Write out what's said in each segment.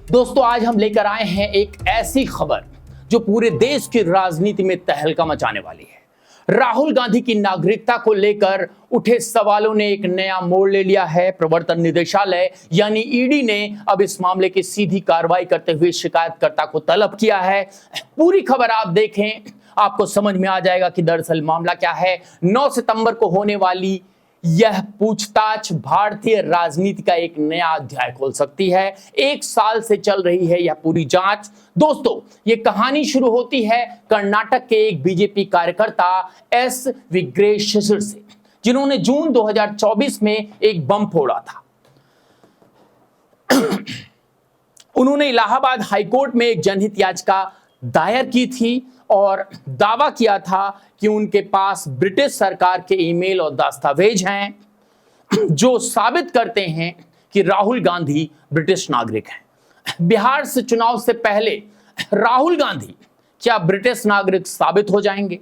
दोस्तों आज हम लेकर आए हैं एक ऐसी खबर जो पूरे देश की राजनीति में तहलका मचाने वाली है। राहुल गांधी की नागरिकता को लेकर उठे सवालों ने एक नया मोड़ ले लिया है। प्रवर्तन निदेशालय यानी ईडी ने अब इस मामले की सीधी कार्रवाई करते हुए शिकायतकर्ता को तलब किया है। पूरी खबर आप देखें, आपको समझ में आ जाएगा कि दरअसल मामला क्या है। 9 सितंबर को होने वाली यह पूछताछ भारतीय राजनीति का एक नया अध्याय खोल सकती है। 1 साल से चल रही है यह पूरी जांच। दोस्तों, यह कहानी शुरू होती है कर्नाटक के एक बीजेपी कार्यकर्ता एस विग्रेशिर से, जिन्होंने जून 2024 में एक बम फोड़ा था। उन्होंने इलाहाबाद हाईकोर्ट में एक जनहित याचिका दायर की थी और दावा किया था कि उनके पास ब्रिटिश सरकार के ईमेल और दस्तावेज हैं जो साबित करते हैं कि राहुल गांधी ब्रिटिश नागरिक हैं। बिहार से चुनाव से पहले राहुल गांधी क्या ब्रिटिश नागरिक साबित हो जाएंगे?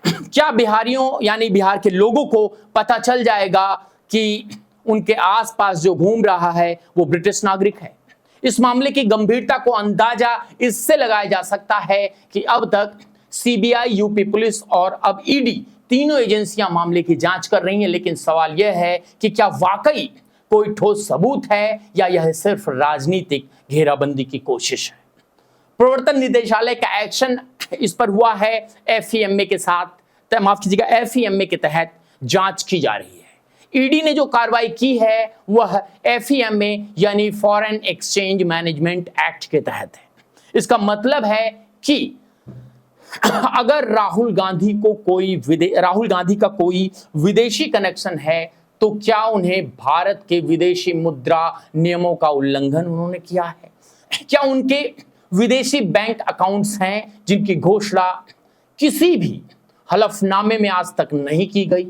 क्या बिहारियों यानी बिहार के लोगों को पता चल जाएगा कि उनके आसपास जो घूम रहा है वो ब्रिटिश नागरिक है? इस मामले की गंभीरता को अंदाजा इससे लगाया जा सकता है कि अब तक सीबीआई, यूपी पुलिस और अब ईडी तीनों एजेंसियां मामले की जांच कर रही हैं। लेकिन सवाल यह है कि क्या वाकई कोई ठोस सबूत है या यह सिर्फ राजनीतिक घेराबंदी की कोशिश है? प्रवर्तन निदेशालय का एक्शन इस पर हुआ है। एफईएमए के साथ, माफ कीजिएगा, एफईएमए के तहत जांच की जा रही है। ईडी ने जो कार्रवाई की है वह एफईएमए यानी फॉरेन एक्सचेंज मैनेजमेंट एक्ट के तहत है। इसका मतलब है कि अगर राहुल गांधी का कोई विदेशी कनेक्शन है तो क्या उन्हें भारत के विदेशी मुद्रा नियमों का उल्लंघन उन्होंने किया है? क्या उनके विदेशी बैंक अकाउंट्स हैं जिनकी घोषणा किसी भी हलफनामे में आज तक नहीं की गई?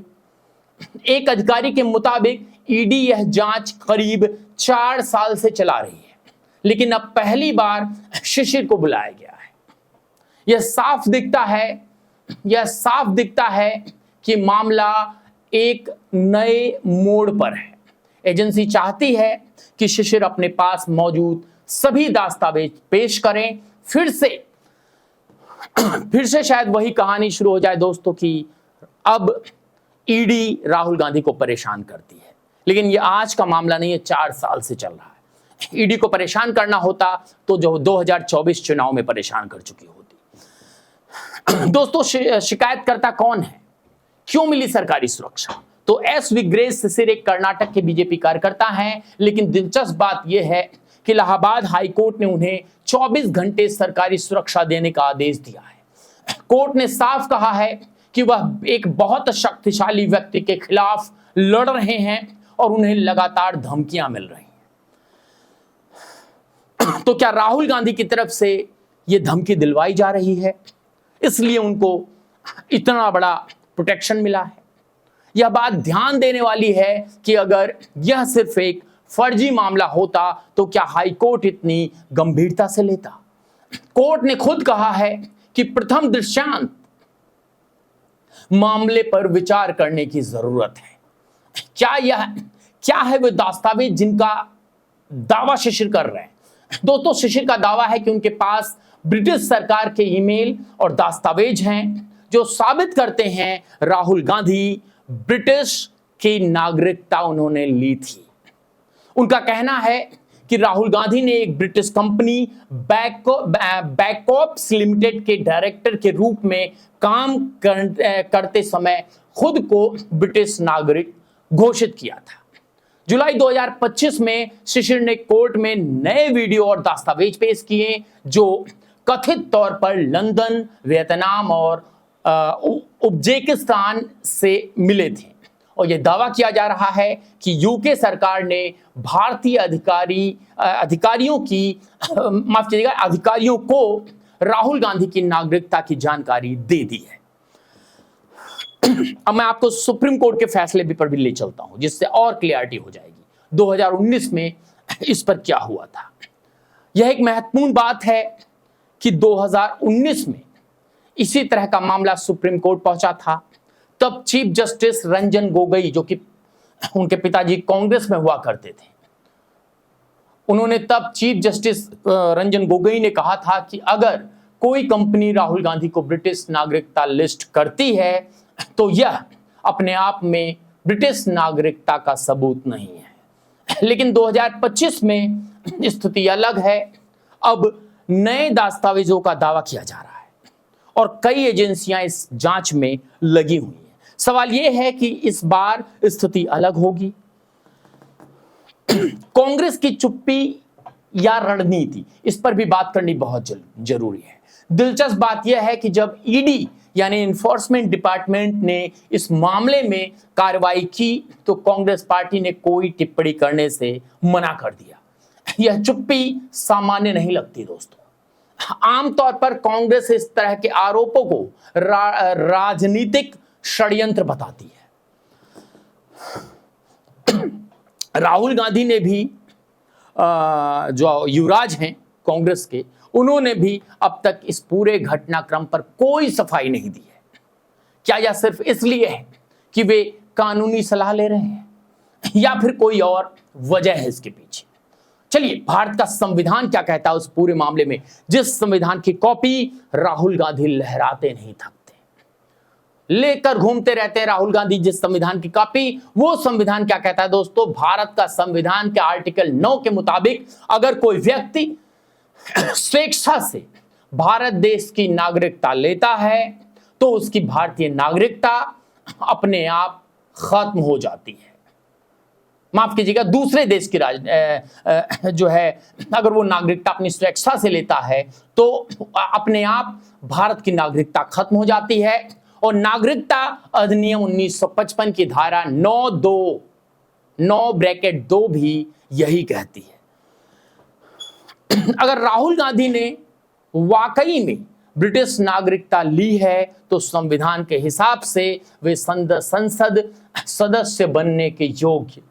एक अधिकारी के मुताबिक ईडी यह जांच करीब 4 साल से चला रही है, लेकिन अब पहली बार शिशिर को बुलाया गया है। यह साफ दिखता है कि मामला एक नए मोड़ पर है। एजेंसी चाहती है कि शिशिर अपने पास मौजूद सभी दस्तावेज पेश करें। फिर से शायद वही कहानी शुरू हो जाए दोस्तों कि अब ईडी राहुल गांधी को परेशान करती है। लेकिन यह आज का मामला नहीं है, 4 साल से चल रहा है। ईडी को परेशान करना होता तो जो 2024 चुनाव में परेशान कर चुकी होती। दोस्तों, शिकायतकर्ता कौन है? क्यों मिली सरकारी सुरक्षा? तो एस विग्रेशिर एक कर्नाटक के बीजेपी कार्यकर्ता हैं। लेकिन दिलचस्प बात यह है कि इलाहाबाद हाईकोर्ट ने उन्हें 24 घंटे सरकारी सुरक्षा देने का आदेश दिया है। कोर्ट ने साफ कहा है कि वह एक बहुत शक्तिशाली व्यक्ति के खिलाफ लड़ रहे हैं और उन्हें लगातार धमकियां मिल रही हैं। तो क्या राहुल गांधी की तरफ से यह धमकी दिलवाई जा रही है, इसलिए उनको इतना बड़ा प्रोटेक्शन मिला है? यह बात ध्यान देने वाली है कि अगर यह सिर्फ एक फर्जी मामला होता तो क्या हाईकोर्ट इतनी गंभीरता से लेता? कोर्ट ने खुद कहा है कि प्रथम दृष्टांत मामले पर विचार करने की जरूरत है। क्या है वे दस्तावेज जिनका दावा शिशिर कर रहे हैं? दोस्तों, शिशिर का दावा है कि उनके पास ब्रिटिश सरकार के ईमेल और दस्तावेज हैं जो साबित करते हैं राहुल गांधी ब्रिटिश की नागरिकता उन्होंने ली थी। उनका कहना है कि राहुल गांधी ने एक ब्रिटिश कंपनी बैकॉप्स लिमिटेड के डायरेक्टर के रूप में काम करते समय खुद को ब्रिटिश नागरिक घोषित किया था। जुलाई 2025 में शिशिर ने कोर्ट में नए वीडियो और दस्तावेज पेश किए जो कथित तौर पर लंदन, वियतनाम और उज्बेकिस्तान से मिले थे और यह दावा किया जा रहा है कि यूके सरकार ने भारतीय अधिकारियों को राहुल गांधी की नागरिकता की जानकारी दे दी है। अब मैं आपको सुप्रीम कोर्ट के फैसले पर भी ले चलता हूं जिससे और क्लियरिटी हो जाएगी 2019 में इस पर क्या हुआ था। यह एक महत्वपूर्ण बात है कि 2019 में इसी तरह का मामला सुप्रीम कोर्ट पहुंचा था। तब चीफ जस्टिस रंजन गोगोई, जो कि उनके पिताजी कांग्रेस में हुआ करते थे, उन्होंने तब चीफ जस्टिस रंजन गोगोई ने कहा था कि अगर कोई कंपनी राहुल गांधी को ब्रिटिश नागरिकता लिस्ट करती है तो यह अपने आप में ब्रिटिश नागरिकता का सबूत नहीं है। लेकिन 2025 में स्थिति अलग है। अब नए दस्तावेजों का दावा किया जा रहा है और कई एजेंसियां इस जांच में लगी हुई हैं। सवाल यह है कि इस बार स्थिति अलग होगी। कांग्रेस की चुप्पी या रणनीति, इस पर भी बात करनी बहुत जरूरी है। दिलचस्प बात यह है कि जब ईडी यानी इन्फोर्समेंट डिपार्टमेंट ने इस मामले में कार्रवाई की तो कांग्रेस पार्टी ने कोई टिप्पणी करने से मना कर दिया। यह चुप्पी सामान्य नहीं लगती दोस्तों। आमतौर पर कांग्रेस इस तरह के आरोपों को राजनीतिक षड्यंत्र बताती है। राहुल गांधी ने भी जो युवराज हैं कांग्रेस के, उन्होंने भी अब तक इस पूरे घटनाक्रम पर कोई सफाई नहीं दी है। क्या यह सिर्फ इसलिए है कि वे कानूनी सलाह ले रहे हैं या फिर कोई और वजह है इसके पीछे? चलिए, भारत का संविधान क्या कहता है उस पूरे मामले में, जिस संविधान की कॉपी राहुल गांधी लहराते नहीं थकते, लेकर घूमते रहते हैं राहुल गांधी जिस संविधान की कॉपी। वो संविधान क्या कहता है दोस्तों? भारत का संविधान के आर्टिकल 9 के मुताबिक अगर कोई व्यक्ति स्वेच्छा से भारत देश की नागरिकता लेता है तो उसकी भारतीय नागरिकता अपने आप खत्म हो जाती है। माफ कीजिएगा, दूसरे देश की जो है अगर वो नागरिकता अपनी स्वेच्छा से लेता है तो अपने आप भारत की नागरिकता खत्म हो जाती है। और नागरिकता अधिनियम 1955 की धारा 9(2) भी यही कहती है। अगर राहुल गांधी ने वाकई में ब्रिटिश नागरिकता ली है तो संविधान के हिसाब से वे संसद सदस्य बनने के योग्य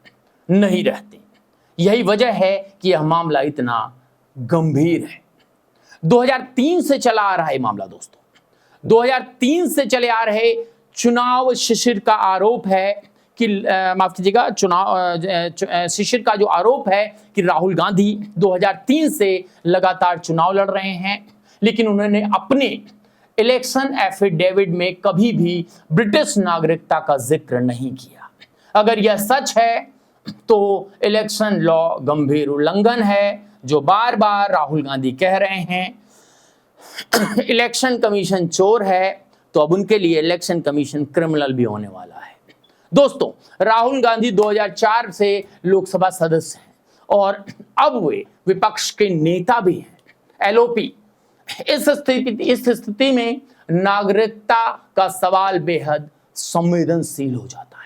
नहीं रहते। यही वजह है कि यह मामला इतना गंभीर है। 2003 से चला आ रहा है मामला दोस्तों। 2003 से चले आ रहे चुनाव शिशिर का आरोप है कि माफ कीजिएगा, चुनाव शिशिर का जो आरोप है कि राहुल गांधी 2003 से लगातार चुनाव लड़ रहे हैं, लेकिन उन्होंने अपने इलेक्शन एफिडेविट में कभी भी ब्रिटिश नागरिकता का जिक्र नहीं किया। अगर यह सच है तो इलेक्शन लॉ गंभीर उल्लंघन है, जो बार बार राहुल गांधी कह रहे हैं। इलेक्शन कमीशन चोर है तो अब उनके लिए इलेक्शन कमीशन क्रिमिनल भी होने वाला है। दोस्तों, राहुल गांधी 2004 से लोकसभा सदस्य हैं और अब वे विपक्ष के नेता भी हैं, एलओपी। इस स्थिति में नागरिकता का सवाल बेहद संवेदनशील हो जाता है।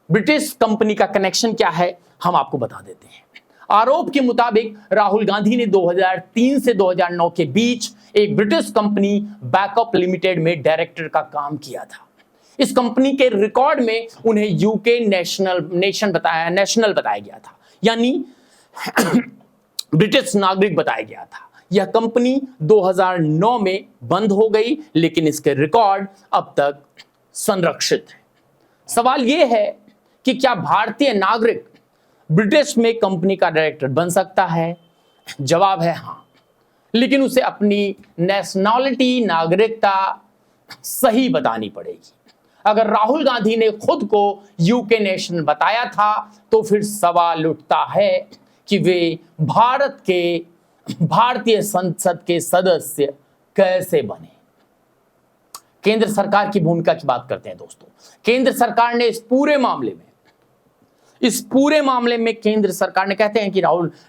ब्रिटिश कंपनी का कनेक्शन क्या है हम आपको बता देते हैं। आरोप के मुताबिक राहुल गांधी ने 2003 से 2009 के बीच एक ब्रिटिश कंपनी बैकअप लिमिटेड में डायरेक्टर का काम किया था। इस कंपनी के रिकॉर्ड में उन्हें यूके नेशनल बताया गया था, यानी ब्रिटिश नागरिक बताया गया था। यह कंपनी 2009 में बंद हो गई, लेकिन इसके रिकॉर्ड अब तक संरक्षित हैं। सवाल यह है कि क्या भारतीय नागरिक ब्रिटिश में कंपनी का डायरेक्टर बन सकता है? जवाब है हाँ, लेकिन उसे अपनी नेशनैलिटी, नागरिकता सही बतानी पड़ेगी। अगर राहुल गांधी ने खुद को यूके नेशनल बताया था तो फिर सवाल उठता है कि वे भारतीय संसद के सदस्य कैसे बने। केंद्र सरकार की भूमिका की बात करते हैं दोस्तों। केंद्र सरकार ने इस पूरे मामले में केंद्र सरकार ने, कहते हैं कि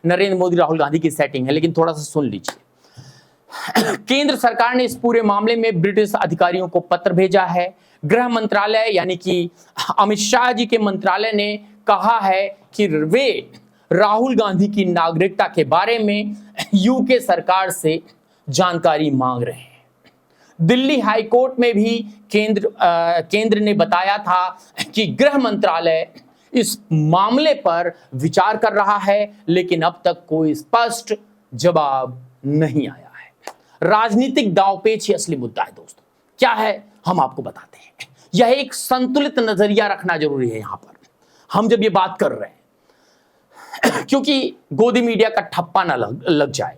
नरेंद्र मोदी राहुल गांधी की सेटिंग है, लेकिन थोड़ा सा सुन लीजिए। केंद्र सरकार ने इस पूरे मामले में ब्रिटिश अधिकारियों को पत्र भेजा है। गृह मंत्रालय यानी कि अमित शाह जी के मंत्रालय ने कहा है कि वे राहुल गांधी की नागरिकता के बारे में यूके सरकार से जानकारी मांग रहे हैं। दिल्ली हाई कोर्ट में भी केंद्र ने बताया था कि गृह मंत्रालय इस मामले पर विचार कर रहा है, लेकिन अब तक कोई स्पष्ट जवाब नहीं आया है। राजनीतिक दांवपेच ही असली मुद्दा है दोस्तों। क्या है हम आपको बताते हैं। यह एक संतुलित नजरिया रखना जरूरी है। यहां पर हम जब ये बात कर रहे हैं, क्योंकि गोदी मीडिया का ठप्पा ना लग जाए,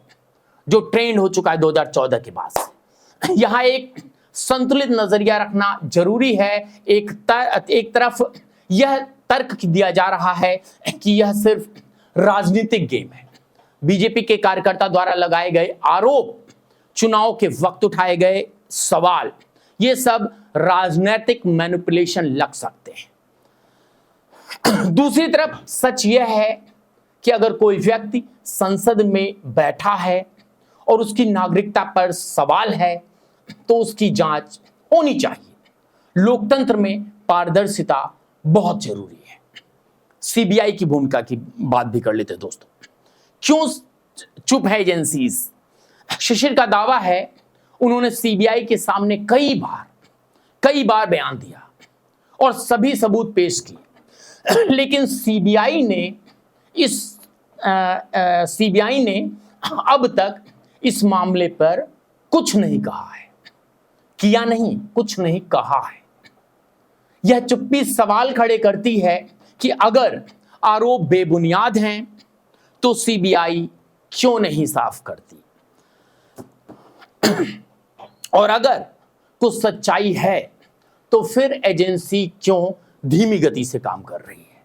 जो ट्रेंड हो चुका है 2014 के बाद से। यहां एक संतुलित नजरिया रखना जरूरी है। एक तरफ यह तर्क दिया जा रहा है कि यह सिर्फ राजनीतिक गेम है। बीजेपी के कार्यकर्ता द्वारा लगाए गए आरोप, चुनाव के वक्त उठाए गए सवाल, ये सब राजनीतिक मैनिपुलेशन लग सकते हैं। दूसरी तरफ सच यह है कि अगर कोई व्यक्ति संसद में बैठा है और उसकी नागरिकता पर सवाल है तो उसकी जांच होनी चाहिए। लोकतंत्र में पारदर्शिता बहुत जरूरी है। सीबीआई की भूमिका की बात भी कर लेते हैं दोस्तों। क्यों चुप है एजेंसीज? शिशिर का दावा है उन्होंने सीबीआई के सामने कई बार बयान दिया और सभी सबूत पेश किए, लेकिन सीबीआई ने अब तक इस मामले पर कुछ नहीं कहा है, कुछ नहीं कहा है। यह चुप्पी सवाल खड़े करती है कि अगर आरोप बेबुनियाद हैं तो सीबीआई क्यों नहीं साफ करती, और अगर कुछ सच्चाई है तो फिर एजेंसी क्यों धीमी गति से काम कर रही है?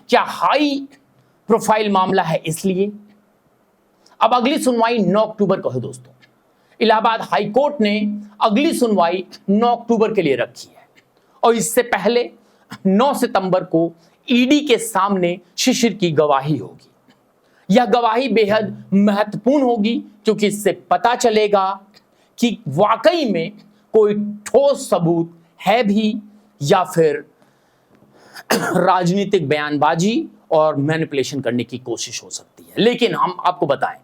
क्या हाई प्रोफाइल मामला है इसलिए? अब अगली सुनवाई 9 अक्टूबर को है दोस्तों। इलाहाबाद हाई कोर्ट ने अगली सुनवाई 9 अक्टूबर के लिए रखी है और इससे पहले 9 सितंबर को ईडी के सामने शिशिर की गवाही होगी। यह गवाही बेहद महत्वपूर्ण होगी क्योंकि इससे पता चलेगा कि वाकई में कोई ठोस सबूत है भी या फिर राजनीतिक बयानबाजी और मैनिपुलेशन करने की कोशिश हो सकती है। लेकिन हम आपको बताएं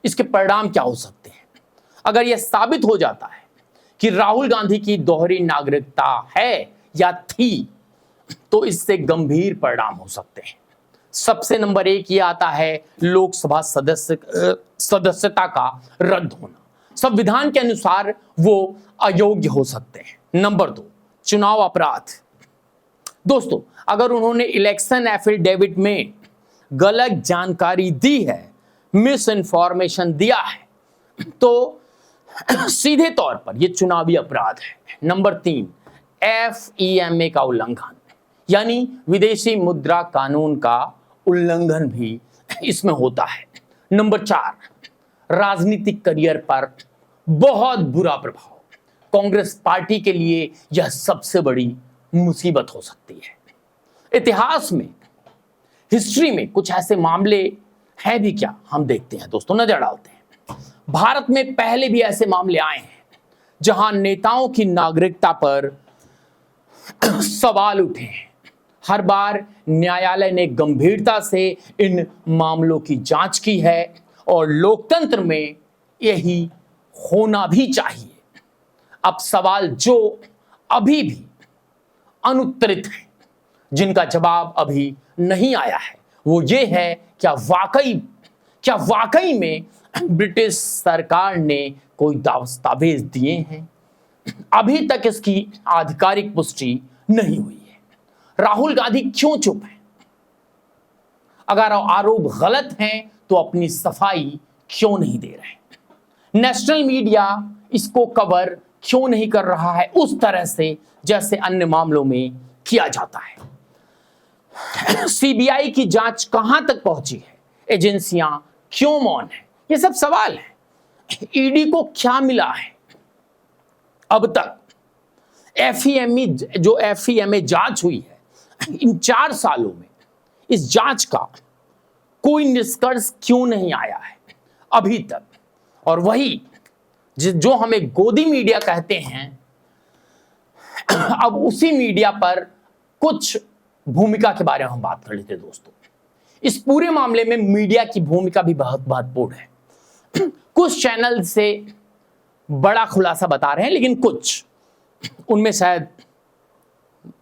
इसके परिणाम क्या हो सकते हैं। अगर यह साबित हो जाता है कि राहुल गांधी की दोहरी नागरिकता है या थी तो इससे गंभीर परिणाम हो सकते हैं। सबसे नंबर 1 ये आता है लोकसभा सदस्यता का रद्द होना। संविधान के अनुसार वो अयोग्य हो सकते हैं। नंबर 2 चुनाव अपराध। दोस्तों अगर उन्होंने इलेक्शन एफिडेविट में गलत जानकारी दी है, मिस इन्फॉर्मेशन दिया है तो सीधे तौर पर यह चुनावी अपराध है। नंबर 3 FEMA का उल्लंघन, यानी विदेशी मुद्रा कानून का उल्लंघन भी इसमें होता है। नंबर 4 राजनीतिक करियर पर बहुत बुरा प्रभाव। कांग्रेस पार्टी के लिए यह सबसे बड़ी मुसीबत हो सकती है। इतिहास में, हिस्ट्री में कुछ ऐसे मामले हैं भी क्या, हम देखते हैं दोस्तों, नजर डालते हैं। भारत में पहले भी ऐसे मामले आए हैं जहां नेताओं की नागरिकता पर सवाल उठे हैं। हर बार न्यायालय ने गंभीरता से इन मामलों की जांच की है और लोकतंत्र में यही होना भी चाहिए। अब सवाल जो अभी भी अनुत्तरित हैं, जिनका जवाब अभी नहीं आया है, वो ये है क्या वाकई में ब्रिटिश सरकार ने कोई दस्तावेज दिए हैं? अभी तक इसकी आधिकारिक पुष्टि नहीं हुई है। राहुल गांधी क्यों चुप हैं? अगर आरोप गलत हैं तो अपनी सफाई क्यों नहीं दे रहे? नेशनल मीडिया इसको कवर क्यों नहीं कर रहा है उस तरह से जैसे अन्य मामलों में किया जाता है? सीबीआई की जांच कहां तक पहुंची है? एजेंसियां क्यों मौन है? ये सब सवाल है। ईडी को क्या मिला है अब तक? FEMA जांच हुई है, इन 4 सालों में इस जांच का कोई निष्कर्ष क्यों नहीं आया है अभी तक? और वही जो हमें गोदी मीडिया कहते हैं, अब उसी मीडिया पर कुछ भूमिका के बारे में हम बात कर लेते हैं दोस्तों। इस पूरे मामले में मीडिया की भूमिका भी बहुत महत्वपूर्ण है। कुछ चैनल से बड़ा खुलासा बता रहे हैं, लेकिन कुछ उनमें शायद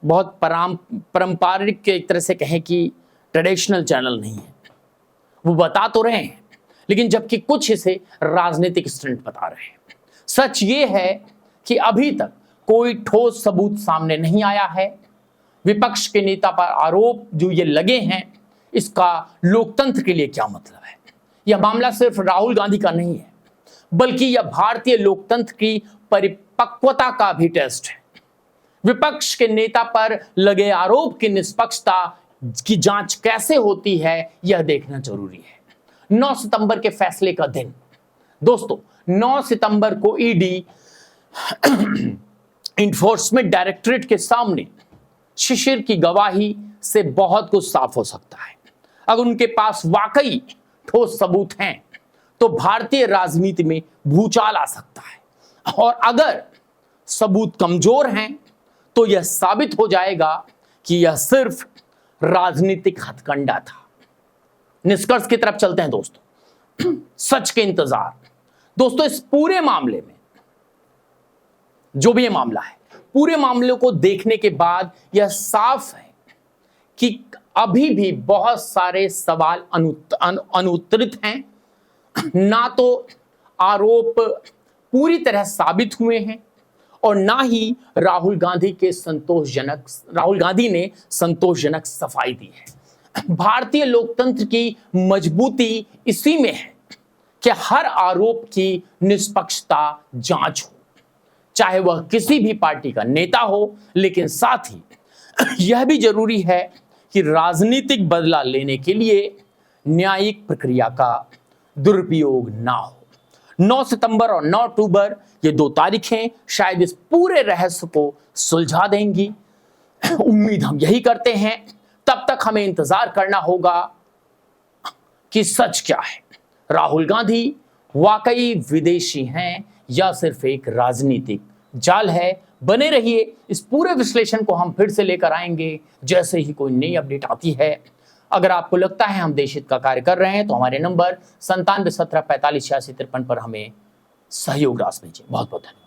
बहुत पारंपरिक के एक तरह से कहें कि ट्रेडिशनल चैनल नहीं है, वो बता तो रहे हैं, लेकिन जबकि कुछ इसे राजनीतिक स्टंट बता रहे हैं। सच ये है कि अभी तक कोई ठोस सबूत सामने नहीं आया है। विपक्ष के नेता पर आरोप जो ये लगे हैं, इसका लोकतंत्र के लिए क्या मतलब है। यह मामला सिर्फ राहुल गांधी का नहीं है, बल्कि यह भारतीय लोकतंत्र की परिपक्वता का भी टेस्ट है। विपक्ष के नेता पर लगे आरोप की निष्पक्षता की जांच कैसे होती है, यह देखना जरूरी है। 9 सितंबर के फैसले का दिन। दोस्तों, 9 सितंबर को ईडी इन्फोर्समेंट डायरेक्टरेट के सामने शिशिर की गवाही से बहुत कुछ साफ हो सकता है। अगर उनके पास वाकई ठोस सबूत हैं तो भारतीय राजनीति में भूचाल आ सकता है, और अगर सबूत कमजोर हैं तो यह साबित हो जाएगा कि यह सिर्फ राजनीतिक हथकंडा था। निष्कर्ष की तरफ चलते हैं दोस्तों। सच के इंतजार। दोस्तों, इस पूरे मामले में जो भी ये मामला है, पूरे मामले को देखने के बाद यह साफ है कि अभी भी बहुत सारे सवाल अनुत्तरित हैं। ना तो आरोप पूरी तरह साबित हुए हैं और ना ही राहुल गांधी ने संतोषजनक सफाई दी है। भारतीय लोकतंत्र की मजबूती इसी में है कि हर आरोप की निष्पक्षता जांच हो, चाहे वह किसी भी पार्टी का नेता हो। लेकिन साथ ही यह भी जरूरी है कि राजनीतिक बदला लेने के लिए न्यायिक प्रक्रिया का दुरुपयोग ना हो। 9 सितंबर और 9 अक्टूबर, ये 2 तारीखें शायद इस पूरे रहस्य को सुलझा देंगी। उम्मीद हम यही करते हैं। तब तक हमें इंतजार करना होगा कि सच क्या है। राहुल गांधी वाकई विदेशी हैं या सिर्फ एक राजनीतिक जाल है। बने रहिए, इस पूरे विश्लेषण को हम फिर से लेकर आएंगे जैसे ही कोई नई अपडेट आती है। अगर आपको लगता है हम देशहित का कार्य कर रहे हैं तो हमारे नंबर 97 17 45 86 53 पर हमें सहयोग राशि भेजिए। बहुत बहुत धन्यवाद।